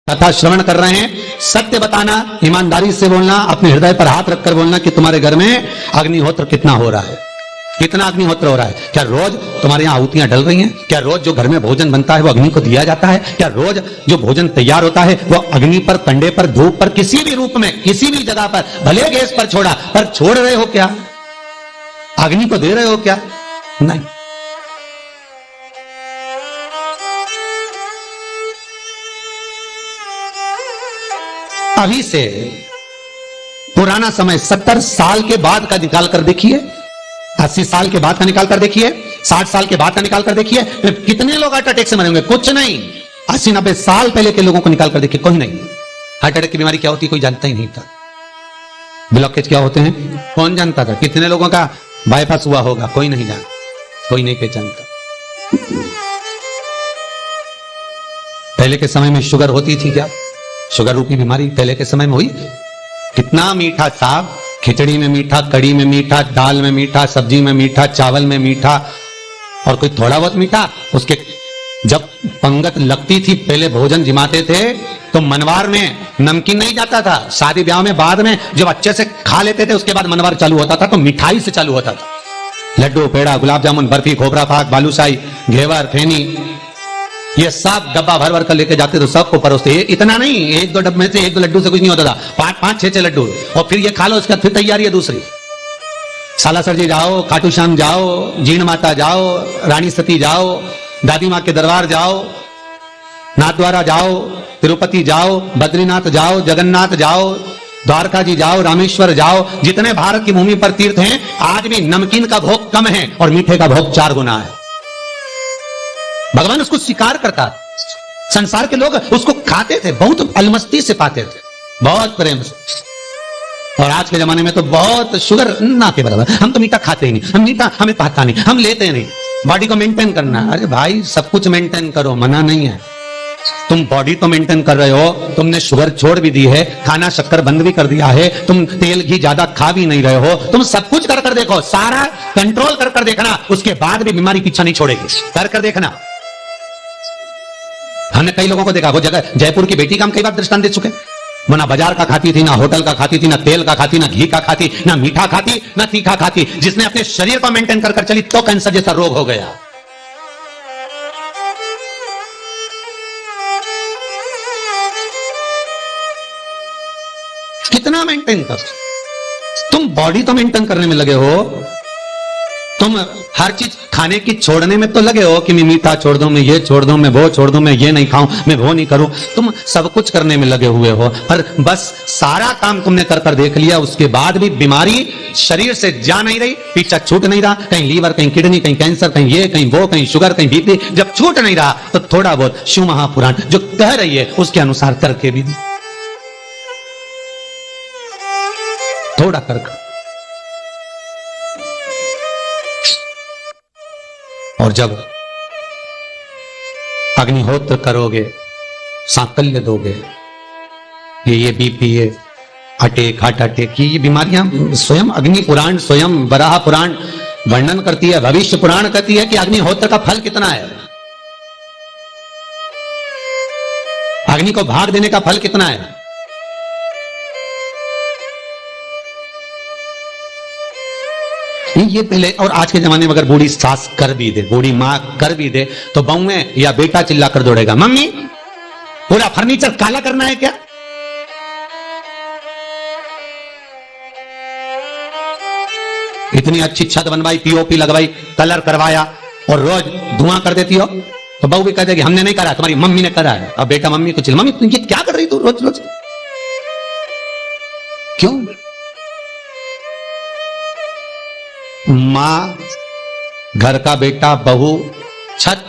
कथा श्रवण कर रहे हैं, सत्य बताना, ईमानदारी से बोलना, अपने हृदय पर हाथ रखकर बोलना कि तुम्हारे घर में अग्निहोत्र कितना हो रहा है, कितना अग्निहोत्र हो रहा है। क्या रोज तुम्हारे यहाँ आहुतियां डल रही हैं? क्या रोज जो घर में भोजन बनता है वो अग्नि को दिया जाता है? क्या रोज जो भोजन तैयार होता है वो अग्नि पर, कंडे पर, धूप पर, किसी भी रूप में, किसी भी जगह पर, भले गैस पर छोड़ा, पर छोड़ रहे हो क्या? अग्नि को दे रहे हो क्या? नहीं। अभी से पुराना समय 70 साल के बाद का निकाल कर देखिए, 80 साल के बाद का निकाल कर देखिए, 60 साल के बाद का निकाल कर देखिए, कितने लोग हार्ट अटैक से मरेंगे? कुछ नहीं। 80-90 साल पहले के लोगों को निकाल कर देखिए, कोई नहीं। हार्ट अटैक की बीमारी क्या होती है कोई जानता ही नहीं था। ब्लॉकेज क्या होते हैं कौन जानता था? कितने लोगों का बाईपास हुआ होगा? कोई नहीं जानता, कोई नहीं पहचानता। पहले के समय में शुगर होती थी क्या? शुगर रूपी बीमारी पहले के समय में हुई? कितना मीठा साग, खिचड़ी में मीठा, कड़ी में मीठा, दाल में मीठा, सब्जी में मीठा, चावल में मीठा, और कोई थोड़ा बहुत मीठा। उसके जब पंगत लगती थी, पहले भोजन जिमाते थे तो मनवार में नमकीन नहीं जाता था। शादी ब्याह में बाद में जब अच्छे से खा लेते थे उसके बाद मनवार चालू होता था, तो मिठाई से चालू होता था। लड्डू, पेड़ा, गुलाब जामुन, बर्फी, खोपरा पाक, बालूशाही, घेवर, फेनी, ये सब डब्बा भर भर कर लेके जाते तो सबको परोसते। इतना नहीं, एक दो डब्बे में से एक दो लड्डू से कुछ नहीं होता था, 5-5, 6-6 लड्डू, और फिर ये खा लो, उसके बाद फिर तैयारी है दूसरी। सालासर जी जाओ, खाटू श्याम जाओ, जीण माता जाओ, रानी सती जाओ, दादी माँ के दरबार जाओ, नाथद्वारा जाओ, तिरुपति जाओ, बद्रीनाथ जाओ, जगन्नाथ जाओ, द्वारका जी जाओ, रामेश्वर जाओ। जितने भारत की भूमि पर तीर्थ हैं, आज भी नमकीन का भोग कम है और मीठे का भोग 4 गुना है। भगवान उसको स्वीकार करता, संसार के लोग उसको खाते थे, बहुत अलमस्ती से पाते थे, बहुत प्रेम से। और आज के जमाने में तो बहुत शुगर ना के बराबर, हम तो मीठा खाते ही नहीं, हम मीठा हमें पाता नहीं, हम लेते नहीं। बॉडी को मेंटेन करना, अरे भाई सब कुछ मेंटेन करो, मना नहीं है। तुम बॉडी तो मेंटेन कर रहे हो, तुमने शुगर छोड़ भी दी है, खाना शक्कर बंद भी कर दिया है, तुम तेल घी ज्यादा खा भी नहीं रहे हो, तुम सब कुछ कर कर देखो, सारा कंट्रोल कर कर देखना, उसके बाद भी बीमारी पीछा नहीं छोड़ेगी। कर कर देखना। हमने कई लोगों को देखा, वो जगह जयपुर की बेटी का हम कई बार दृष्टांत दे चुके। वो ना बाजार का खाती थी, ना होटल का खाती थी, ना तेल का खाती, ना घी का खाती, ना मीठा खाती, ना तीखा खाती। जिसने अपने शरीर को मेंटेन कर कर चली तो कैंसर जैसा रोग हो गया। कितना मेंटेन कर, तुम बॉडी तो मेंटेन करने में लगे हो, तुम हर चीज खाने की छोड़ने में तो लगे हो कि मैं मीठा छोड़ दूं, मैं ये छोड़ दूं, मैं वो छोड़ दूं, मैं ये नहीं खाऊं, मैं वो नहीं करूं। तुम सब कुछ करने में लगे हुए हो, पर बस सारा काम तुमने कर कर देख लिया, उसके बाद भी बीमारी शरीर से जा नहीं रही, पीछा छूट नहीं रहा। कहीं लीवर, कहीं किडनी, कहीं कैंसर, कहीं ये, कहीं वो, कहीं शुगर, कहीं बीपी। जब छूट नहीं रहा तो थोड़ा बहुत शिव महापुराण जो कह रही है उसके अनुसार करके भी थोड़ा कर। और जब अग्निहोत्र करोगे, सांकल्य दोगे, ये बीपी, ये अटैक, हार्ट अटैक, ये बीमारियां स्वयं अग्नि पुराण, स्वयं वराह पुराण वर्णन करती है, भविष्य पुराण कहती है कि अग्निहोत्र का फल कितना है, अग्नि को भाग देने का फल कितना है। ये पहले, और आज के जमाने में अगर बूढ़ी सास कर भी दे, बूढ़ी माँ कर भी दे, तो बहुएं या बेटा चिल्ला कर दौड़ेगा, मम्मी पूरा फर्नीचर काला करना है क्या? इतनी अच्छी छत बनवाई, पीओपी लगवाई, कलर करवाया, और रोज धुआं कर देती हो, तो बहू भी कह देगी हमने नहीं करा, तुम्हारी मम्मी ने करा है। अब बेटा मम्मी को चिल्ला, मम्मी तुम ये क्या कर रही तू रोज रोज, क्यों? मां, घर का बेटा, बहू छत,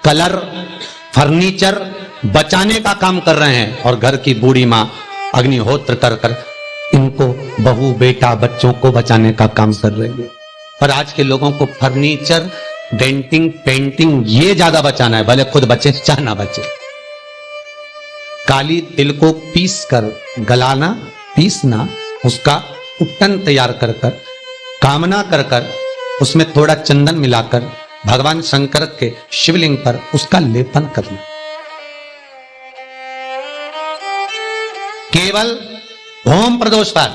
कलर, फर्नीचर बचाने का काम कर रहे हैं, और घर की बूढ़ी मां अग्निहोत्र कर कर इनको, बहू, बेटा, बच्चों को बचाने का काम कर रही है। पर आज के लोगों को फर्नीचर, डेंटिंग, पेंटिंग ये ज्यादा बचाना है, भले खुद बचे चाहे ना बचे। काली तिल को पीस कर, गलाना, पीसना, उसका उपटन तैयार कर कर, कामना कर कर, उसमें थोड़ा चंदन मिलाकर भगवान शंकर के शिवलिंग पर उसका लेपन करना। केवल होम प्रदोष पर,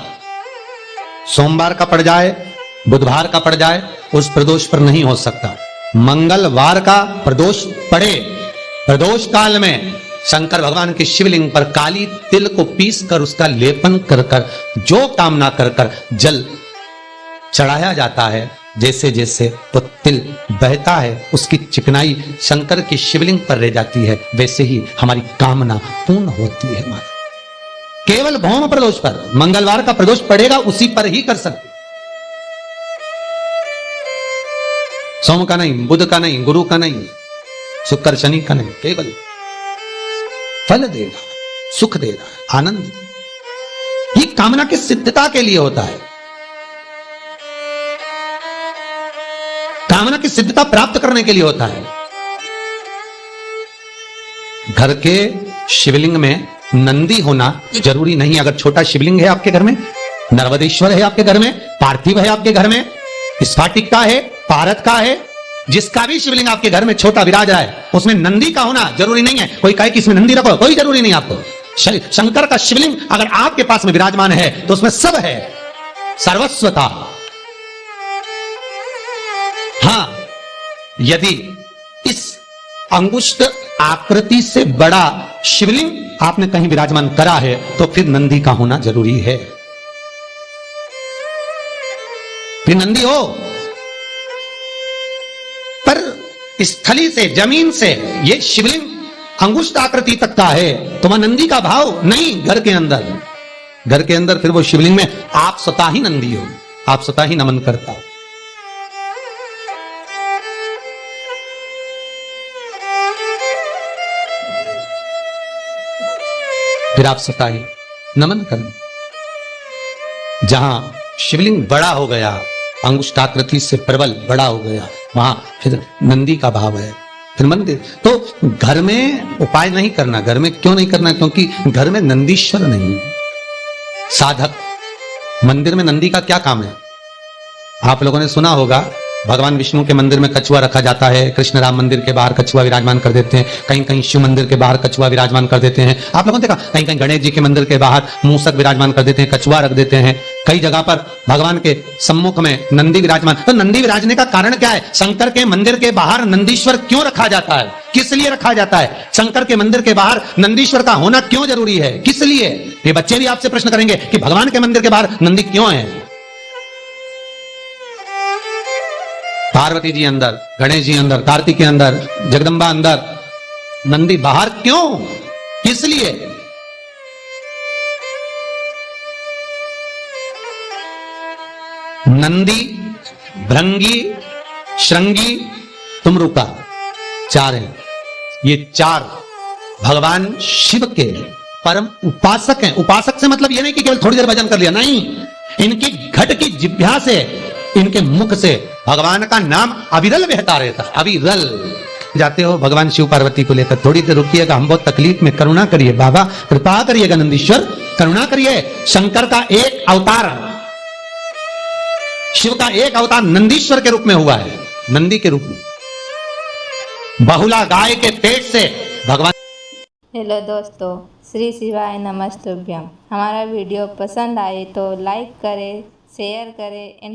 सोमवार का पड़ जाए, बुधवार का पड़ जाए, उस प्रदोष पर नहीं हो सकता। मंगलवार का प्रदोष पड़े, प्रदोष काल में शंकर भगवान के शिवलिंग पर काली तिल को पीस कर उसका लेपन कर कर जो कामना कर कर जल चढ़ाया जाता है, जैसे जैसे वो तिल बहता है उसकी चिकनाई शंकर की शिवलिंग पर रह जाती है, वैसे ही हमारी कामना पूर्ण होती है। माता केवल भौम प्रदोष पर, मंगलवार का प्रदोष पड़ेगा उसी पर ही कर सकते, सोम का नहीं, बुध का नहीं, गुरु का नहीं, शुक्र शनि का नहीं, केवल फल देगा, सुख देगा, आनंद। ये कामना की सिद्धता के लिए होता है। कामना की सिद्धता प्राप्त करने के लिए होता है। घर के शिवलिंग में नंदी होना जरूरी नहीं। अगर छोटा शिवलिंग है आपके घर में, नर्मदेश्वर है आपके घर में, पार्थिव है आपके घर में, स्फाटिक का है, पारद का है, जिसका भी शिवलिंग आपके घर में छोटा विराज रहा है, उसमें नंदी का होना जरूरी नहीं है। कोई कहे कि इसमें नंदी रखो, कोई जरूरी नहीं आपको। शंकर का शिवलिंग अगर आपके पास में विराजमान है तो उसमें सब है, सर्वस्वता। हां, यदि इस अंगुष्ठ आकृति से बड़ा शिवलिंग आपने कहीं विराजमान करा है तो फिर नंदी का होना जरूरी है। फिर नंदी हो, पर स्थली से, जमीन से ये शिवलिंग अंगुष्ठ आकृति तक का है तो वह नंदी का भाव नहीं। घर के अंदर, घर के अंदर फिर वो शिवलिंग में आप स्वतः ही नंदी हो, आप स्वतः ही नमन करता हो। फिर आप स्वतः ही नमन करें। जहां शिवलिंग बड़ा हो गया, अंगुष्ठाकृति से प्रबल बड़ा हो गया, वहां फिर नंदी का भाव है, फिर मंदिर। तो घर में उपाय नहीं करना। घर में क्यों नहीं करना? क्योंकि घर में नंदीश्वर नहीं, साधक। मंदिर में नंदी का क्या काम है? आप लोगों ने सुना होगा भगवान विष्णु के मंदिर में कछुआ रखा जाता है, कृष्ण राम मंदिर के बाहर कछुआ विराजमान कर देते हैं, कहीं कहीं शिव मंदिर के बाहर कछुआ विराजमान कर देते हैं। आप लोगों ने देखा कहीं कहीं गणेश जी के मंदिर के बाहर मूसक विराजमान कर देते हैं, कछुआ रख देते हैं। कई जगह पर भगवान के सम्मुख में नंदी विराजमान। तो नंदी विराजने का कारण क्या है? शंकर के मंदिर के बाहर नंदीश्वर क्यों रखा जाता है? किस लिए रखा जाता है? शंकर के मंदिर के बाहर नंदीश्वर का होना क्यों जरूरी है? किस लिए? ये बच्चे भी आपसे प्रश्न करेंगे कि भगवान के मंदिर के बाहर नंदी क्यों है? पार्वती जी अंदर, गणेश जी अंदर, कार्तिक अंदर, जगदम्बा अंदर, नंदी बाहर क्यों? किस लिए? नंदी, भृंगी, श्रृंगी, तुमरुका, चार हैं। ये चार भगवान शिव के परम उपासक हैं। उपासक से मतलब ये नहीं कि केवल थोड़ी देर भजन कर लिया, नहीं। इनकी घट की जिह्वा से, इनके मुख से भगवान का नाम अविरल बहता रहता। अविरल जाते हो भगवान शिव पार्वती को लेकर, थोड़ी देर रुकिएगा, हम बहुत तकलीफ में, करुणा करिए बाबा, कृपा करिएगा नंदीश्वर, करुणा करिए। शंकर का एक अवतार, शिव का एक अवतार नंदीश्वर के रूप में हुआ है, नंदी के रूप में। बहुला गाय के पेट से भगवान। हेलो दोस्तों, श्री शिवाय नमस्तुभ्यम। हमारा वीडियो पसंद आए तो लाइक करें, शेयर करें एंड